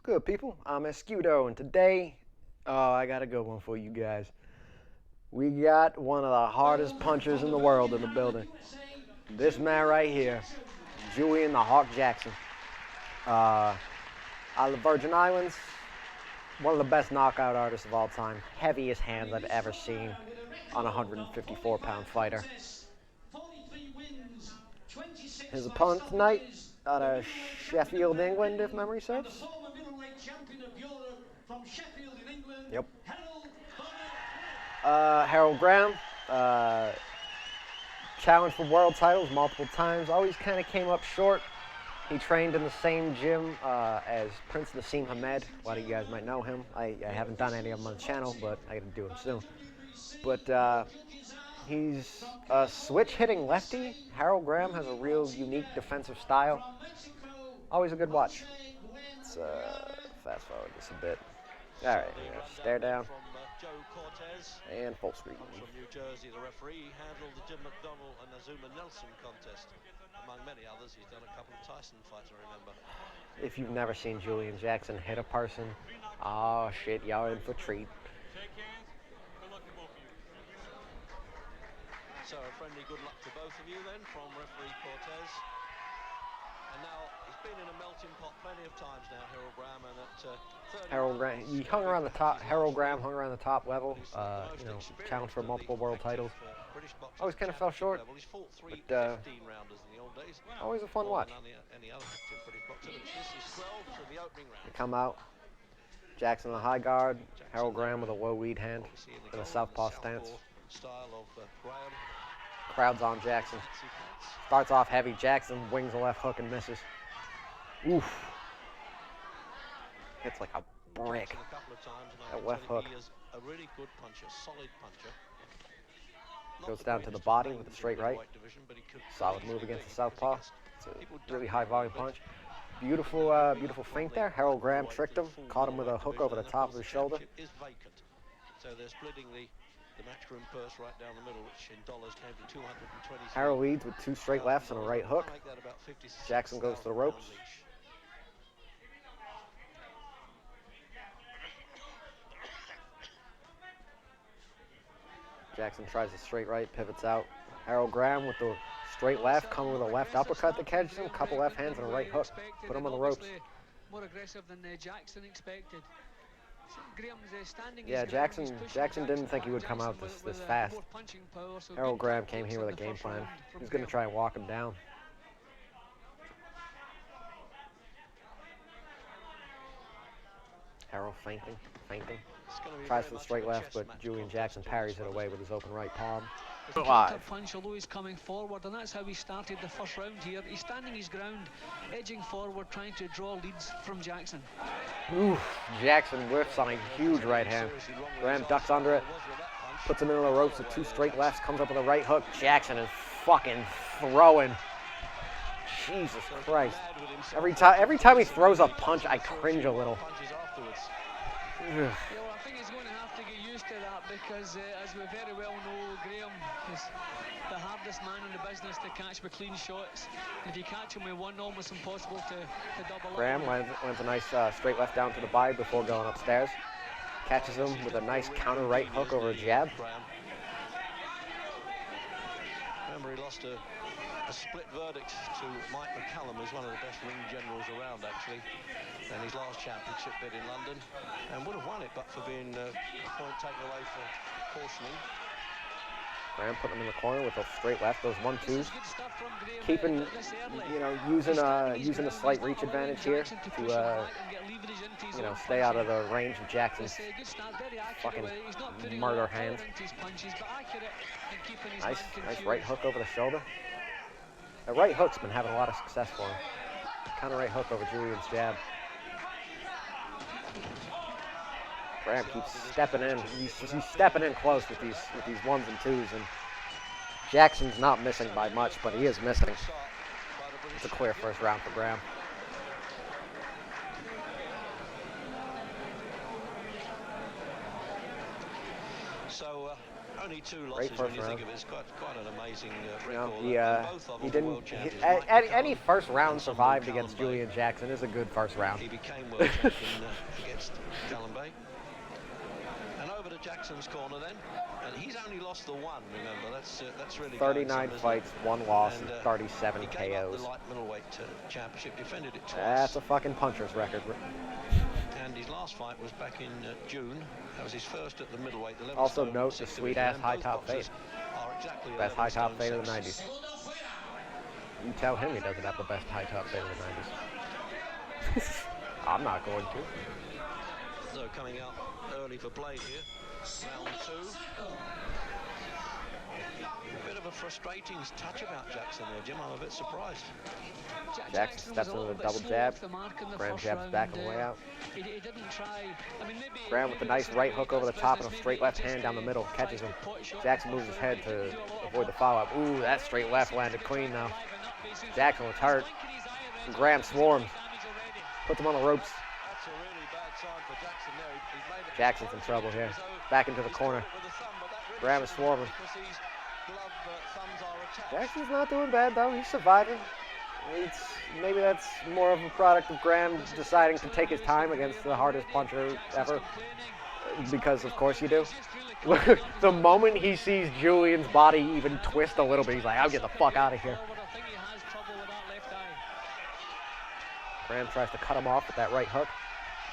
Good people, I'm Escudo, and today, I got a good one for you guys. We got one of the hardest punchers in the world in the building. This man right here, Julian the Hawk Jackson. Out of the Virgin Islands, one of the best knockout artists of all time. Heaviest hands I've ever seen on a 154-pound fighter. His opponent tonight, out of Sheffield, England, if memory serves. Yep. Herol Graham, challenged for world titles multiple times. Always kind of came up short. He trained in the same gym as Prince Nassim Hamed. A lot of you guys might know him. I haven't done any of them on the channel, but I got to do them soon. But he's a switch-hitting lefty. Herol Graham has a real unique defensive style. Always a good watch. Let's fast forward this a bit. All right, stare down. And full screen. From New Jersey, the referee handled the Jim McDonnell and Azuma Nelson contest. Among many others, he's done a couple of Tyson fights, I remember. If you've never seen Julian Jackson hit a person, oh shit, y'all in for a treat. So a friendly good luck to both of you then from referee Cortez. And now he's been in a melting pot plenty of times now, Herol Graham, and at Herol Graham, he hung around the top. Herol Graham hung around the top level. Challenged for multiple world titles. Always kind of fell short, but always a fun watch. They come out. Jackson on the high guard. Herol Graham with a low lead hand in a southpaw stance. Crowd's on Jackson. Starts off heavy. Jackson wings a left hook and misses. Oof. Hits like a brick. That left hook. Goes down to the body with a straight right. Solid move against the southpaw. It's a really high volume punch. Beautiful, beautiful feint there. Herol Graham tricked him. Caught him with a hook over the top of his shoulder. So they're splitting the matchroom purse right down the middle, which in dollars came to 220. Herol leads with two straight lefts and a right hook. Jackson goes to the ropes. Jackson tries a straight right, pivots out. Herol Graham with the straight left, coming with a left uppercut that catches him. Couple left hands and a right hook. Put him on the ropes. More aggressive than Jackson expected. Yeah, Jackson didn't think he would come out this fast. Herol Graham came here with a game plan. He was going to try and walk him down. Herol feinting. Tries for the straight left, but Julian Jackson parries it away with his open right palm. Live. Punch, although he's coming forward, and that's how he started the first round here. He's standing his ground, edging forward, trying to draw leads from Jackson. Oof, Jackson whiffs on a huge right hand. Graham ducks under it, puts him into the ropes with two straight lefts, comes up with a right hook. Jackson is fucking throwing. Jesus Christ. Every time he throws a punch, I cringe a little. Yeah, well, I think he's going to have to get used to that because, as we very well know, Graham is the hardest man in the business to catch with clean shots. If you catch him with one, almost impossible to double up. Graham lands a nice straight left down to the body before going upstairs. Catches him with a nice counter right hook over a jab. Remember, he lost a split verdict to Mike McCallum, who's one of the best ring generals around, actually, and his last championship bid in London, and would have won it but for being a point taken away for cautioning. Graham putting him in the corner with a straight left, those 1-2s. Keeping, using a slight reach advantage here to, stay out of the range of Jackson's fucking murder hand. Nice right hook over the shoulder. The right hook's been having a lot of success for him. Counter right hook over Julian's jab. Graham keeps stepping in. He's stepping in close with these 1s and 2s, and Jackson's not missing by much, but he is missing. It's a clear first round for Graham. So Only 2 losses when you think of it. It's quite an amazing record. He didn't. Any first round survived against Julian Jackson is a good first round. He became world champion against Callum Bay. And over to Jackson's corner then, and he's only lost the 1. Remember, that's really 39 fights, 1 loss, and 37 he gave up KOs. the light middleweight championship, defended it twice. That's a fucking puncher's record. And his last fight was back in June. That was his first at the middleweight. The Also note the sweet-ass high-top fade. Exactly best high-top fade of the 90s. You tell him he doesn't have the best high-top fade of the 90s. I'm not going to. So coming out early for play here. Round 2. A bit of a frustrating touch about Jackson there, Jim. I'm a bit surprised. Jackson steps into the double jab. Graham jabs back on the way out. He didn't try. I mean, maybe Graham with a nice right hook over the top and a straight left hand down the middle. Catches him. Jackson moves his head to avoid the follow-up. Ooh, that straight left landed clean now. Jackson was hurt. Graham swarms. Puts him on the ropes. Jackson's in trouble here. Back into the corner. Graham is swarming. Jackson's not doing bad though. He's surviving. Maybe that's more of a product of Graham deciding to take his time against the hardest puncher ever. Because of course you do. The moment he sees Julian's body even twist a little bit, he's like, I'll get the fuck out of here. Graham tries to cut him off with that right hook.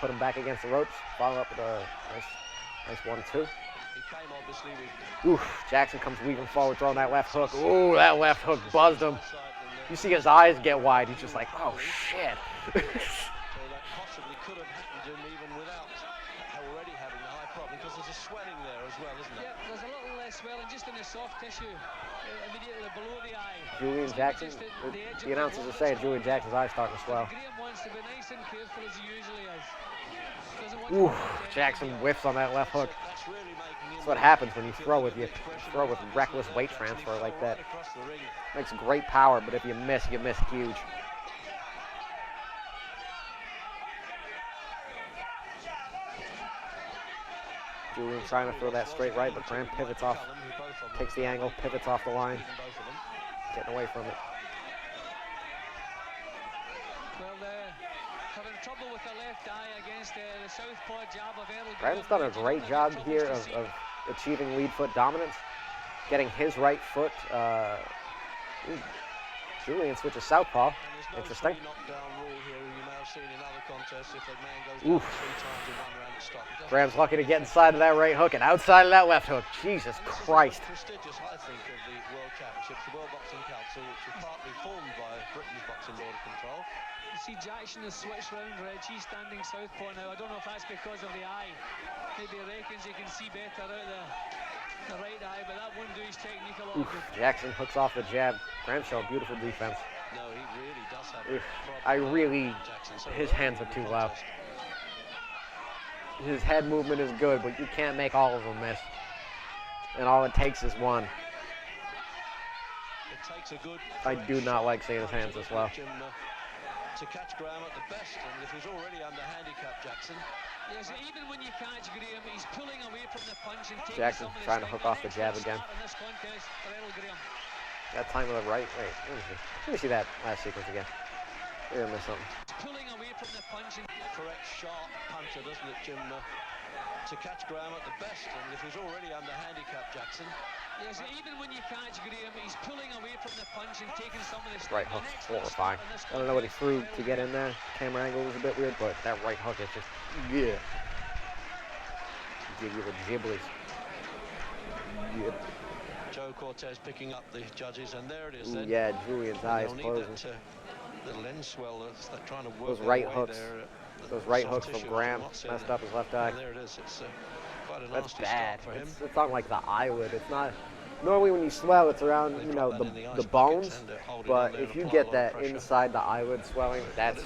Put him back against the ropes. Follow up with a nice 1-2. Oof, Jackson comes weaving forward, throwing that left hook. Ooh, that left hook buzzed him. You see his eyes get wide. He's just like, oh shit. So that possibly could have happened to him even without already having the high problem, because there's a swelling there as well, isn't there? Yeah, there's a little less swelling just in the soft tissue immediately below the eye. Julian Jackson, the announcers are saying Julian Jackson's eyes starting to swell. Graham wants to be nice and careful as he usually is. Ooh, Jackson whiffs on that left hook. That's what happens when you throw with reckless weight transfer like that. Makes great power, but if you miss huge. Julian trying to throw that straight right, but Graham pivots off, takes the angle, pivots off the line, getting away from it. Well, having trouble with the left eye against the southpaw jab of Herol. Graham's done a great job here of achieving lead foot dominance, getting his right foot. Julian switches southpaw. Interesting. Oof. Graham's lucky to get inside of that right hook and outside of that left hook. Jesus Christ. Prestigious, I think, of the World Championships, the World Boxing Council, which was partly formed by Britain's Boxing Board of Control. You see Jackson has switched round, Reg. He's standing southpaw now. I don't know if that's because of the eye. Maybe he reckons he can see better out the right eye, but that wouldn't do his technique a lot. Jackson hooks off the jab. Graham showing beautiful defense. No, he really does have his hands are too low. His head movement is good, but you can't make all of them miss. And all it takes is one. I do not like seeing his hands this low. To catch Graham at the best, and if he's already under handicap, Jackson. Yes, even when you catch Graham, he's pulling away from the punch and taking Jackson trying to hook off the jab again. That time with the right. Wait, let me see that last sequence again. We're gonna miss something. Pulling away from the punch and correct sharp puncher, doesn't it, Jim? To catch Graham at the best, and if he's already under handicap, Jackson. Yes, even when you catch Graham, he's pulling away from the punch and taking some of this. Right hook's horrifying. I don't know what he threw to get in there. Camera angle was a bit weird, but that right hook is just, yeah. Give you the gibblies. Yep. Joe Cortez picking up the judges, and there it is. Then. Yeah, Julian's eyes closing. Little end swell that's trying to work those right hooks. There, those right hooks from Graham messed up his left eye. And there it is. It's quite a that's nasty bad. stop for him. It's on like the eyelid. It's not. Normally when you swell, it's around the bones. But if you get that inside the eyelid swelling, that's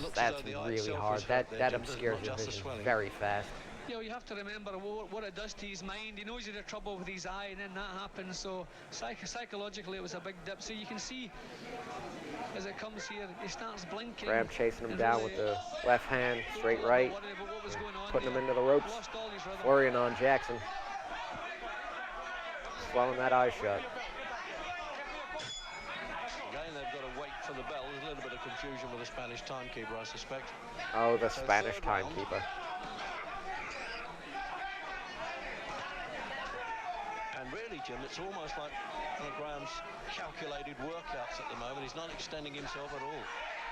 really hard. That obscures your vision very fast. You know, you have to remember what it does to his mind. He knows he had trouble with his eye, and then that happens. So psychologically, it was a big dip. So you can see as it comes here, he starts blinking. Graham chasing him down with the left hand, straight right, putting him into the ropes, worrying on Jackson. Swelling that eye shut. Again, they've got to wait for the bell. There's a little bit of confusion with the Spanish timekeeper, I suspect. Oh, the So Spanish third round. timekeeper. And really, Jim, it's almost like one of Graham's calculated workouts at the moment. He's not extending himself at all.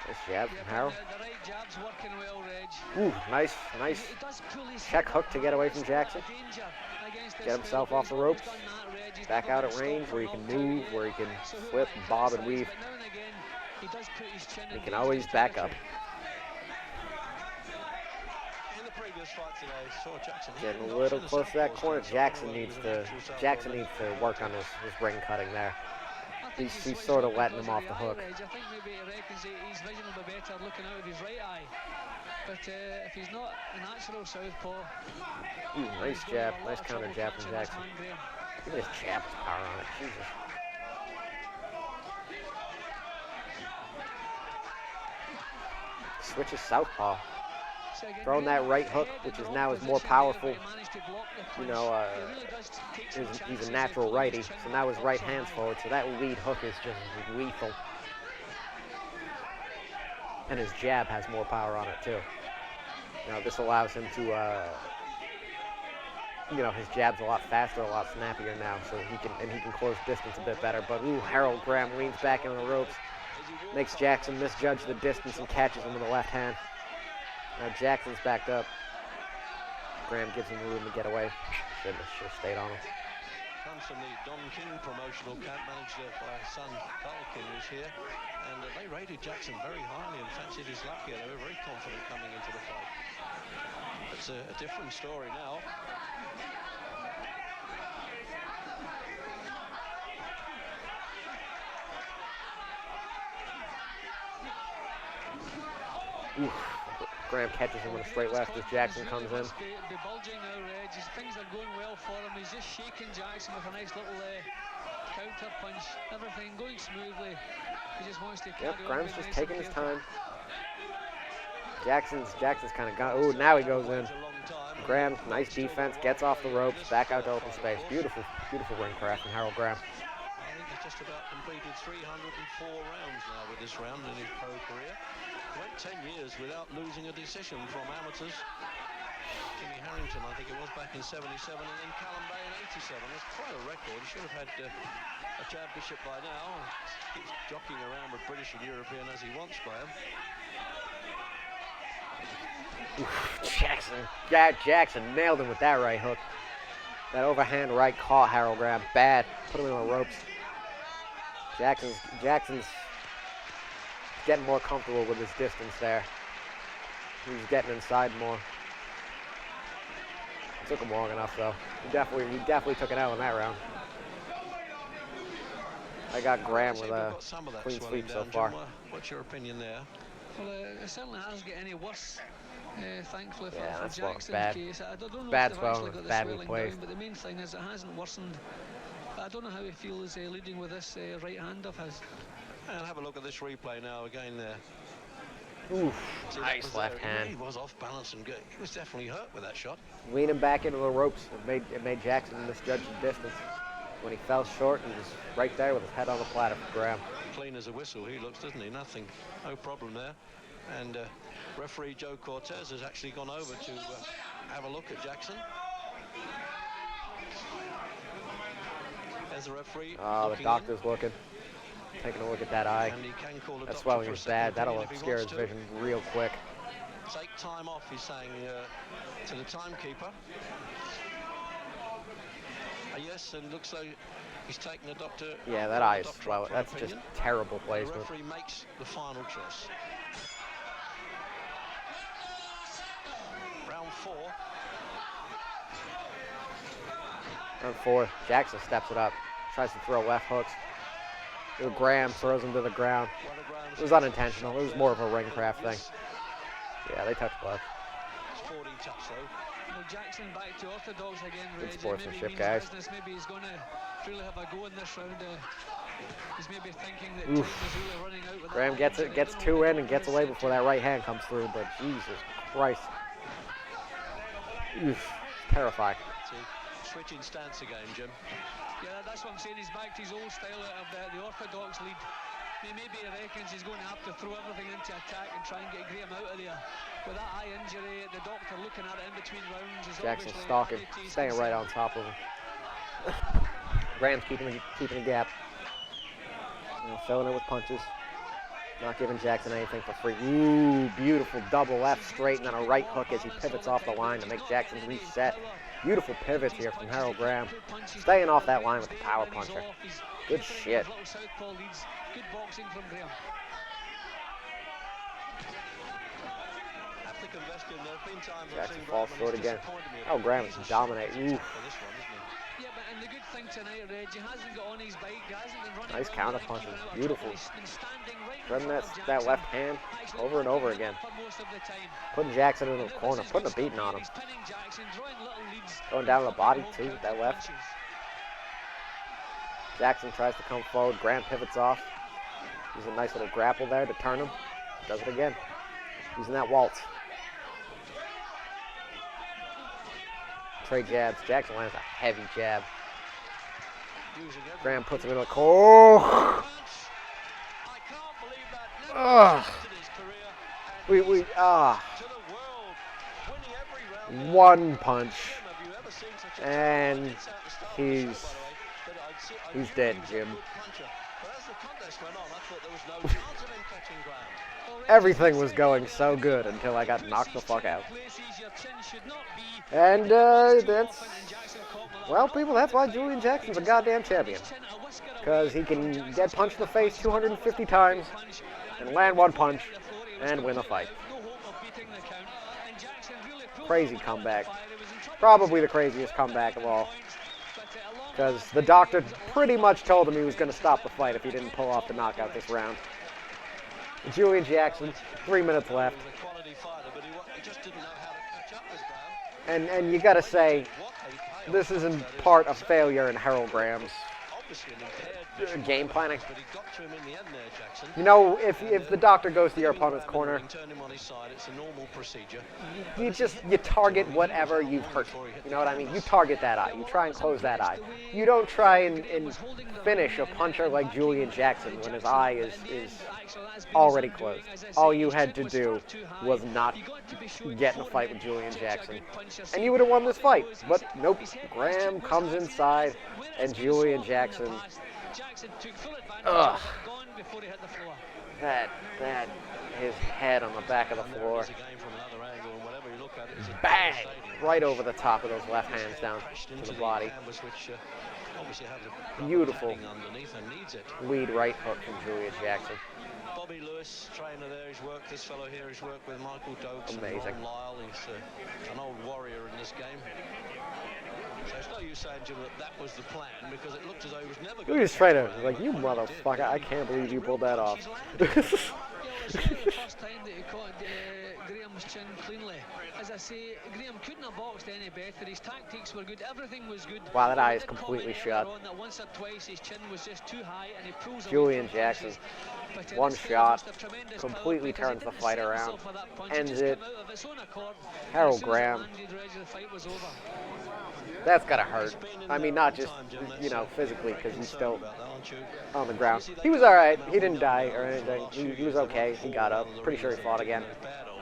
Nice jab from Herol. The right jab's working well, Reg. Ooh, nice He does pull his check head hook up, to get away from there's a lot of Jackson. danger against this Get himself fella, off the but he's ropes. always done that, Reg. He's Back never out been at range stopped where he or can knocked out move, yet. where he can So who flip, might bob, and criticise, weave. but now and again, he does put his chin He in can always dangerous back up. territory. In the previous fight today, saw Jackson Getting a hitting little knocks in the close to that southpaws corner. down, so Jackson I don't know needs whether he was to an actual southpaw work on his ring cutting there. I think He's switched sort of up letting because him off the eye, hook. Reg. I think maybe he reckons his vision will be better looking out of his right eye. But if he's not a natural southpaw, Ooh, nice he's going to jab. have a lot Nice of counter trouble jab from catching this Jackson. man, Graham. Look at his jab power on it. Jesus. Switches southpaw. So again, Throwing that Graham, right hook, head which in is wrong now his more position there, powerful. but he managed to block the You punch. know, He really does take some he's chances a at natural pulling his righty, chin so now his up right so hand's high. forward, so that lead hook is just lethal. And his jab has more power on it too. Now this allows him to, his jab's a lot faster, a lot snappier now, so he can close distance a bit better. But ooh, Herol Graham leans back into the ropes, makes Jackson misjudge the distance and catches him with the left hand. Now Jackson's backed up. Graham gives him room to get away. Should have stayed on him. Comes from the Don King promotional camp, managed by his son Carl King, who's here. And they rated Jackson very highly and fancied his luck here. They were very confident coming into the fight. It's a different story now. Ooh, Graham catches him with a straight left as Jackson comes in. Be bulging now, Reg. Things are going well for him. He's just shaking Jackson with a nice little counter punch. Everything going smoothly. He just wants to carry Yep, on. Graham's being just nice and taking his careful. time. Jackson's kind of gone. Ooh, now he goes in. Graham, nice defense, gets off the ropes, back out to open space. Beautiful, beautiful ring craft from Herol Graham. I think he's just about completed 304 rounds now with this round in his pro career. He went 10 years without losing a decision from amateurs. Jimmy Harrington, I think it was, back in 77, and then Callum Bay in 87. That's quite a record. He should have had a Chad Bishop by now. Keeps jockeying around with British and European as he wants by him. Jackson nailed him with that right hook. That overhand right caught Herol Graham bad. Put him in the ropes. Jackson's getting more comfortable with his distance there. He's getting inside more. It took him long enough though. He definitely took it out in that round. I got Graham with a clean sweep so far. What's your opinion there? Well, it certainly hasn't got any worse. Thankfully for that swelling's Jackson's bad. case. I don't know Bad if they've actually swelling, got the badly swelling placed. down, but the main thing is it hasn't worsened. But I don't know how he feels leading with this right hand of his. And have a look at this replay now again there. Oof, See, nice left hand. He was off balance and good. He was definitely hurt with that shot. Leaning back into the ropes, it made Jackson misjudge the distance. When he fell short, he was right there with his head on the platter for Graham. Clean as a whistle he looks, doesn't he? Nothing, no problem there. And referee Joe Cortez has actually gone over to have a look at Jackson. There's the referee. Oh, the doctor's looking. Taking a look at that eye. And he can call the That doctor swelling for a is second bad. That'll opinion if he obscure his wants to. vision real quick. Take time off, he's saying to the timekeeper. Yes, and looks like he's taken the doctor. Yeah, that eye is doctor up swelling. for an That's just opinion. terrible The placement. referee makes the final choice. Round 4. Round 4, Jackson steps it up. Tries to throw left hooks. Graham throws him to the ground. It was unintentional. It was more of a ring craft thing. Yeah, they touched blood. Sporting touch though. Well, Jackson back to orthodox again, Good Reg. sportsmanship, Maybe he means guys. business. Maybe he's going to really have a go in this round. He's maybe thinking that Oof. time is really running out with Graham that gets injury. it, I gets don't know two what in the and gets doctor away said before to that him. right hand comes through, but Jesus Christ. Oof, terrifying. See, switching stance again, Jim. Yeah, that's what I'm saying. He's back to his old style of the orthodox lead. Maybe he reckons he's going to have to throw everything into attack and try and get Graham out of there. With that eye injury, the doctor looking at it in between rounds is Jackson obviously stalking, added to his staying right on top of him. Graham's keeping the gap. Filling it with punches. Not giving Jackson anything for free. Ooh, beautiful double left straight and then a right hook as he pivots off the line to make Jackson reset. Beautiful pivots here from Herol Graham. Staying off that line with the power puncher. Good shit. Good boxing from Graham. Jackson falls short again. Oh, Graham is dominating. Ooh. Yeah, but and the good thing tonight, Reg, he hasn't got on his bike, he hasn't been running. Nice counter punches, beautiful. Running Right that left hand over and over again. Putting Jackson in the corner, putting a beating on him. Going down to the body too with that left. Jackson tries to come forward, Graham pivots off. Using a nice little grapple there to turn him. Does it again. Using that waltz. Trade jabs. Jackson lands a heavy jab. Graham puts him in the corner. One punch. And he's dead, Jim. Everything was going so good until I got knocked the fuck out. And that's, well, people, that's why Julian Jackson's a goddamn champion. Because he can get punched in the face 250 times and land one punch and win a fight. Crazy comeback. Probably the craziest comeback of all. Because the doctor pretty much told him he was going to stop the fight if he didn't pull off the knockout this round. Julian Jackson, 3 minutes left. And you got to say, this is in part a failure in Herol Graham's game planning. You know, if the doctor goes to your opponent's corner, you target whatever you've hurt. You know what I mean? You target that eye. You try and close that eye. You don't try and finish a puncher like Julian Jackson when his eye is already closed. All you had to do was not get in a fight with Julian Jackson. And you would have won this fight. But nope, Graham comes inside and Julian Jackson, that his head on the back of the floor, bang, right over the top of those left hands down to the body. Beautiful lead right hook from Julian Jackson. Bobby Lewis, trainer there, he's worked this fellow here, he's worked with Michael Dokes. Amazing. And Lyle, he's an old warrior in this game. So it's no use saying, Jim, that was the plan, because it looked as though he was never going to... Look at his trainer, like, you motherfucker, I can't believe you pulled that off. Yeah, it was the first time that he caught Graham's chin cleanly. As I say, Graham couldn't have boxed any better. His tactics were good. Everything was good. Wow, that eye is completely shut. That once or twice his chin was just too high, and he pulls Julian Jackson, one shot, completely turns the fight around, ends it. Herol Graham. That's gotta hurt. I mean, not just, you know, physically, because he's still on the ground. He was all right. He didn't die or anything. He was okay. He got up. Pretty sure he fought again.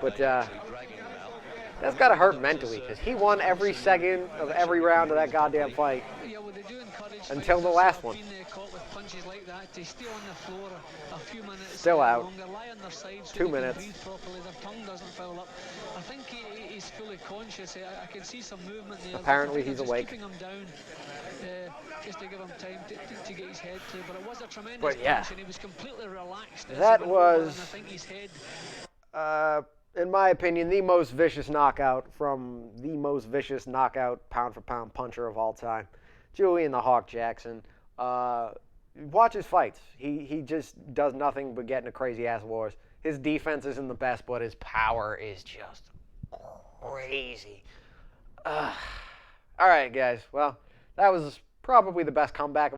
But that's gotta hurt mentally, because he won every second of every round of that goddamn fight until the last one. Still out. 2 minutes. I think he's fully conscious. I can see some movement there. Apparently he's awake. Keeping him down, just to give him time to get his head clear. But it was a tremendous punch, and he was completely relaxed. That was, I think his head... in my opinion, the most vicious knockout from the most vicious knockout pound-for-pound puncher of all time. Julian the Hawk Jackson. Watch his fights. He just does nothing but get into crazy-ass wars. His defense isn't the best, but his power is just crazy. All right, guys. Well, that was probably the best comeback